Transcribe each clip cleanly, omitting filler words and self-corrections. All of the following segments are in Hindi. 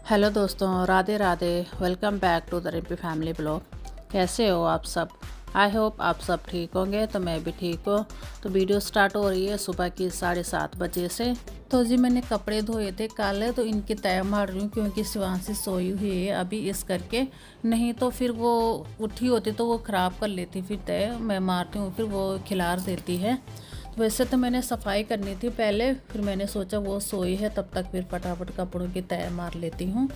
हेलो दोस्तों, Radhe Radhe. Welcome back to the Rimpi family blog. कैसे हो आप सब? आई होप आप सब ठीक होंगे। तो मैं भी ठीक हूँ। तो वीडियो स्टार्ट हो रही है सुबह की 7:30 बजे से। तो जी मैंने कपड़े धोए थे कल, तो इनकी तय मार रही हूँ क्योंकि शिवांशी सोई हुई है अभी, इस करके। नहीं तो फिर वो उठी होती तो वो ख़राब कर लेती, फिर तय मैं मारती हूँ फिर वो खिलार देती है। वैसे तो मैंने सफाई करनी थी पहले, फिर मैंने सोचा वो सोई है तब तक फिर फटाफट कपड़ों की तय मार लेती हूँ।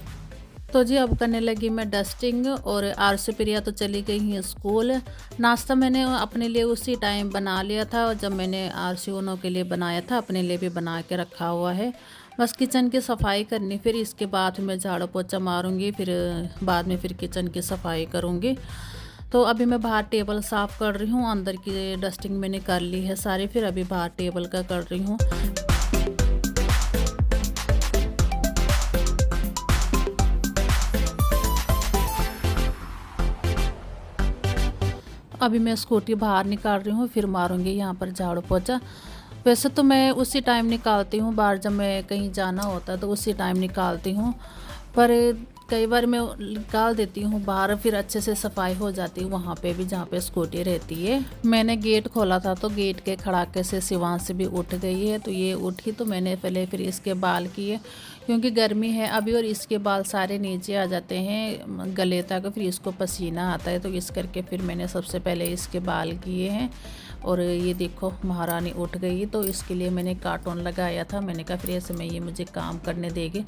तो जी अब करने लगी मैं डस्टिंग, और आरसी प्रिया तो चली गई है स्कूल। नाश्ता मैंने अपने लिए उसी टाइम बना लिया था जब मैंने आरसी उनों के लिए बनाया था, अपने लिए भी बना के रखा हुआ है। बस किचन की सफाई करनी, फिर इसके बाद मैं झाड़ू पोछा मारूंगी, फिर बाद में फिर किचन की सफाई करूंगी। तो अभी मैं बाहर टेबल साफ़ कर रही हूँ, अंदर की डस्टिंग मैंने कर ली है सारी, फिर अभी बाहर टेबल का कर रही हूँ। अभी मैं स्कूटी बाहर निकाल रही हूँ, फिर मारूंगी यहाँ पर झाड़ू पोछा। वैसे तो मैं उसी टाइम निकालती हूँ बाहर, जब मैं कहीं जाना होता है तो उसी टाइम निकालती हूँ। पर कई बार मैं निकाल देती हूँ बाहर, फिर अच्छे से सफाई हो जाती है वहाँ पे भी जहाँ पे स्कूटी रहती है। मैंने गेट खोला था तो गेट के खड़ाके से शिवांशी भी उठ गई है। तो ये उठी तो मैंने पहले फिर इसके बाल किए, क्योंकि गर्मी है अभी और इसके बाल सारे नीचे आ जाते हैं गले तक, फिर इसको पसीना आता है। तो इस करके फिर मैंने सबसे पहले इसके बाल किए हैं। और ये देखो महारानी उठ गई, तो इसके लिए मैंने कार्टून लगाया था। मैंने कहा फिर ऐसे में ये मुझे काम करने देगी,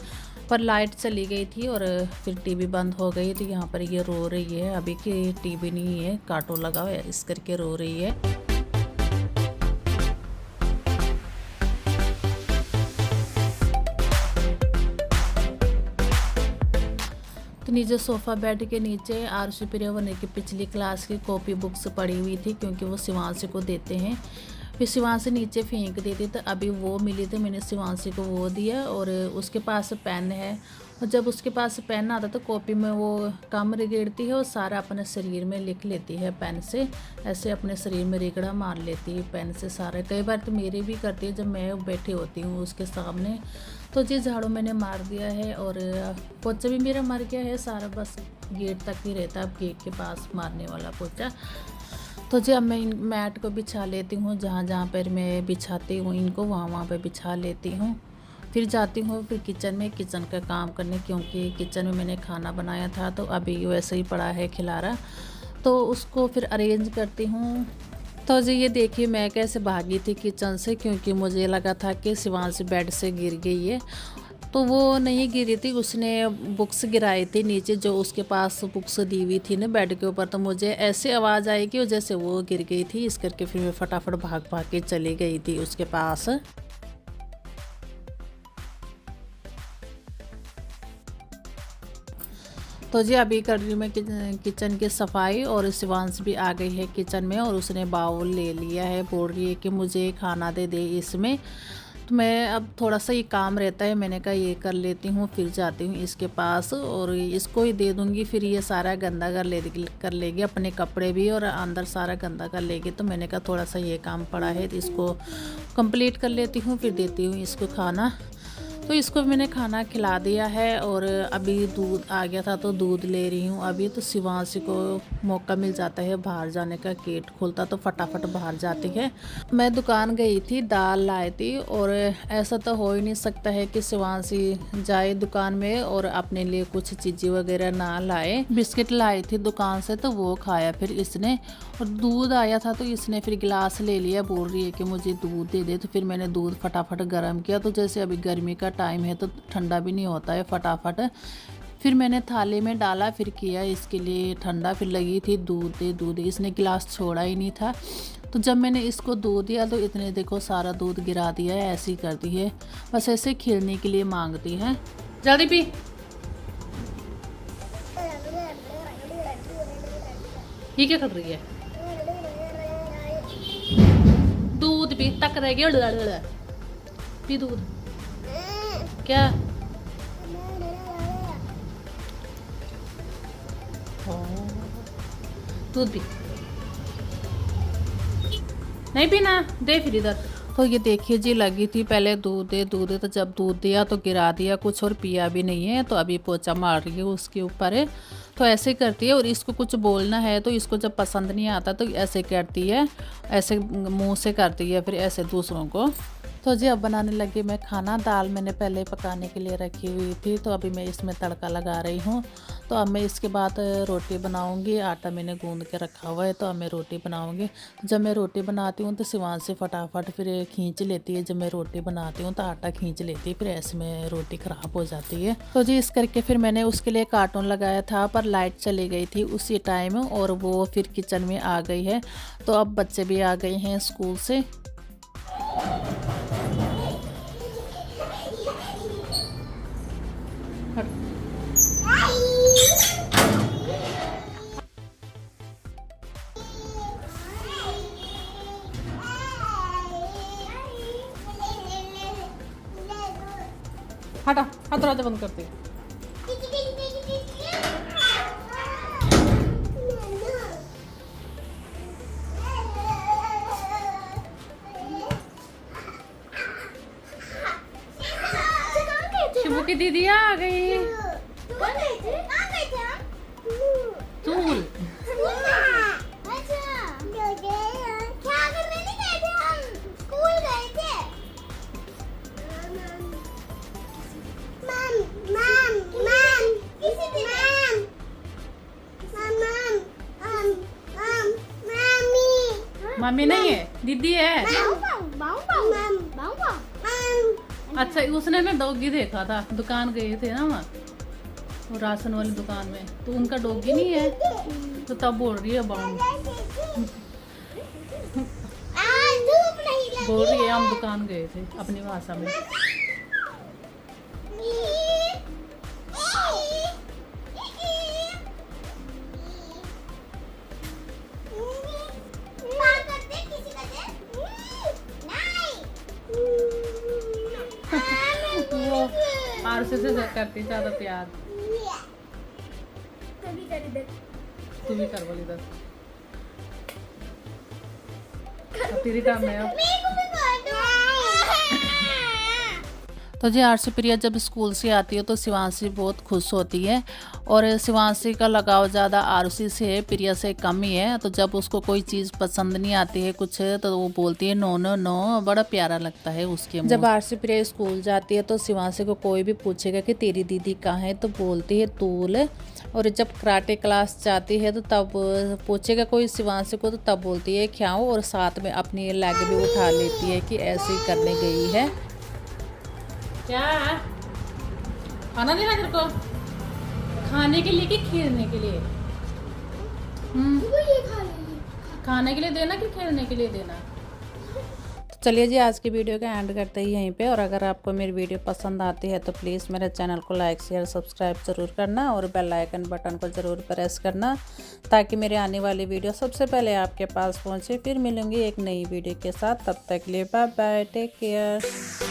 पर लाइट चली गई थी और फिर टीवी बंद हो गई। तो यहाँ पर ये रो रही है अभी कि टीवी नहीं है, कार्टून लगा हुआ है, इस करके रो रही है। तो नीचे सोफ़ा बेड के नीचे आरुषि प्रिया की पिछली क्लास की कॉपी बुक्स पड़ी हुई थी, क्योंकि वो शिवांशी को देते हैं। फिर शिवांशी नीचे फेंक देती, तो अभी वो मिली तो मैंने शिवांशी को वो दिया। और उसके पास पेन है, और जब उसके पास पेन आता तो कॉपी में वो कम रगड़ती है और सारा अपने शरीर में लिख लेती है पेन से। ऐसे अपने शरीर में रगड़ा मार लेती है पेन से सारा। कई बार तो मेरी भी करती है जब मैं बैठी होती हूँ उसके सामने। तो जी झाड़ू मैंने मार दिया है और पोछा भी मेरा मर गया है सारा, बस गेट तक ही रहता है अब गेट के पास मारने वाला पोछा। तो जी अब मैं इन मैट को बिछा लेती हूँ, जहाँ जहाँ पर मैं बिछाती हूँ इनको वहाँ वहाँ पर बिछा लेती हूँ। फिर जाती हूँ फिर किचन में किचन का काम करने, क्योंकि किचन में मैंने खाना बनाया था तो अभी वैसे ही पड़ा है खिलारा, तो उसको फिर अरेंज करती हूँ। तो जी ये देखिए मैं कैसे भागी थी किचन से, क्योंकि मुझे लगा था कि शिवांशी बेड से गिर गई है। तो वो नहीं गिरी थी, उसने बुक्स गिराई थी नीचे, जो उसके पास बुक्स दी हुई थी ना बेड के ऊपर। तो मुझे ऐसे आवाज़ आई कि जैसे वो गिर गई थी, इस करके फिर मैं फटाफट भाग भाग के चली गई थी उसके पास। तो जी अभी कर रही हूँ मैं किचन की सफाई, और शिवांश भी आ गई है किचन में और उसने बाउल ले लिया है, बोल रही है कि मुझे खाना दे दे इसमें। तो मैं अब थोड़ा सा ये काम रहता है, मैंने कहा ये कर लेती हूँ, फिर जाती हूँ इसके पास और इसको ही दे दूँगी। फिर ये सारा गंदा कर लेगी अपने कपड़े भी, और अंदर सारा गंदा कर लेगी। तो मैंने कहा थोड़ा सा ये काम पड़ा है तो इसको कंप्लीट कर लेती हूँ, फिर देती हूँ इसको खाना। तो इसको मैंने खाना खिला दिया है, और अभी दूध आ गया था तो दूध ले रही हूँ अभी। तो शिवांशी को मौका मिल जाता है बाहर जाने का, गेट खुलता तो फटाफट बाहर जाती है। मैं दुकान गई थी, दाल लाई थी, और ऐसा तो हो ही नहीं सकता है कि शिवांशी जाए दुकान में और अपने लिए कुछ चीज़ें वगैरह ना लाए। बिस्किट लाई थी दुकान से तो वो खाया फिर इसने, और दूध आया था तो इसने फिर गिलास ले लिया, बोल रही है कि मुझे दूध दे दे। तो फिर मैंने दूध फटाफट गर्म किया, तो जैसे अभी गर्मी का टाइम है तो ठंडा भी नहीं होता है फटाफट। फिर मैंने थाली में डाला, फिर किया इसके लिए ठंडा, फिर लगी थी दूध दे दूध दे, इसने गिलास छोड़ा ही नहीं था। तो जब मैंने इसको दूध दिया तो इतने देखो सारा दूध गिरा दिया है, ऐसी करती है, बस ऐसे खेलने के लिए मांगती है। जल्दी पी। ये क्या कर रही है? दूध पी, तक रह गया, पी दूध। क्या? दूध पी। नहीं पीना, दे फिर इधर। तो ये देखिए जी लगी थी पहले दूध दे तो जब दूध दिया तो गिरा दिया कुछ और पिया भी नहीं है, तो अभी पोछा मार रही है उसके ऊपर है। तो ऐसे करती है और इसको कुछ बोलना है तो इसको जब पसंद नहीं आता तो ऐसे करती है, ऐसे मुंह से करती है फिर ऐसे दूसरों को। तो जी अब बनाने लगी मैं खाना। दाल मैंने पहले पकाने के लिए रखी हुई थी, तो अभी मैं इसमें तड़का लगा रही हूँ। तो अब मैं इसके बाद रोटी बनाऊँगी। आटा मैंने गूंद के रखा हुआ है, तो अब मैं रोटी बनाऊँगी। जब मैं रोटी बनाती हूँ तो शिवांश से फटाफट फिर खींच लेती है। जब मैं रोटी बनाती हूँ तो आटा खींच लेती है, फिर ऐसे में रोटी ख़राब हो जाती है। तो जी इस करके फिर मैंने उसके लिए कार्टून लगाया था, पर लाइट चली गई थी उसी टाइम और वो फिर किचन में आ गई है। तो अब बच्चे भी आ गए हैं स्कूल से। हटा हाथ दरवाजा बंद करती। शिबू की दीदी आ गई। स्कूल मम्मी नहीं है, दीदी है। अच्छा उसने ना डॉगी देखा था, दुकान गए थे ना वहाँ, वो राशन वाली दुकान में, तो उनका डॉगी नहीं है, तो तब बोल रही है बाउंड, बोल रही है हम दुकान गए थे अपनी भाषा में। आरसे से करती ज्यादा प्यार। तू भी कर बोली दस तेरी काम है। तो जी आरसी प्रिया जब स्कूल से आती है तो शिवांशी बहुत खुश होती है, और शिवांशी का लगाव ज़्यादा आरुषि से है, प्रिया से कम ही है। तो जब उसको कोई चीज़ पसंद नहीं आती है कुछ, तो वो बोलती है नो नो नो, बड़ा प्यारा लगता है उसके। जब आरसी प्रिया स्कूल जाती है तो शिवांशी को कोई भी पूछेगा कि तेरी दीदी कहाँ है तो बोलती है तूल। और जब कराटे क्लास जाती है तो तब पूछेगा कोई शिवांशी को तो तब बोलती है ख्याओ, और साथ में अपनी लेग भी उठा लेती है कि ऐसे ही करने गई है। क्या खाना देना तेरे को? खाने के लिए कि खेलने के लिए? खाने के लिए देना कि खेलने के लिए देना? तो चलिए जी आज की वीडियो का एंड करते ही यहीं पे। और अगर आपको मेरी वीडियो पसंद आती है तो प्लीज़ मेरे चैनल को लाइक शेयर सब्सक्राइब ज़रूर करना, और बेल आइकन बटन को ज़रूर प्रेस करना, ताकि मेरे आने वाली वीडियो सबसे पहले आपके पास पहुँचे। फिर मिलूँगी एक नई वीडियो के साथ, तब तक के लिए बाय बाय, टेक केयर।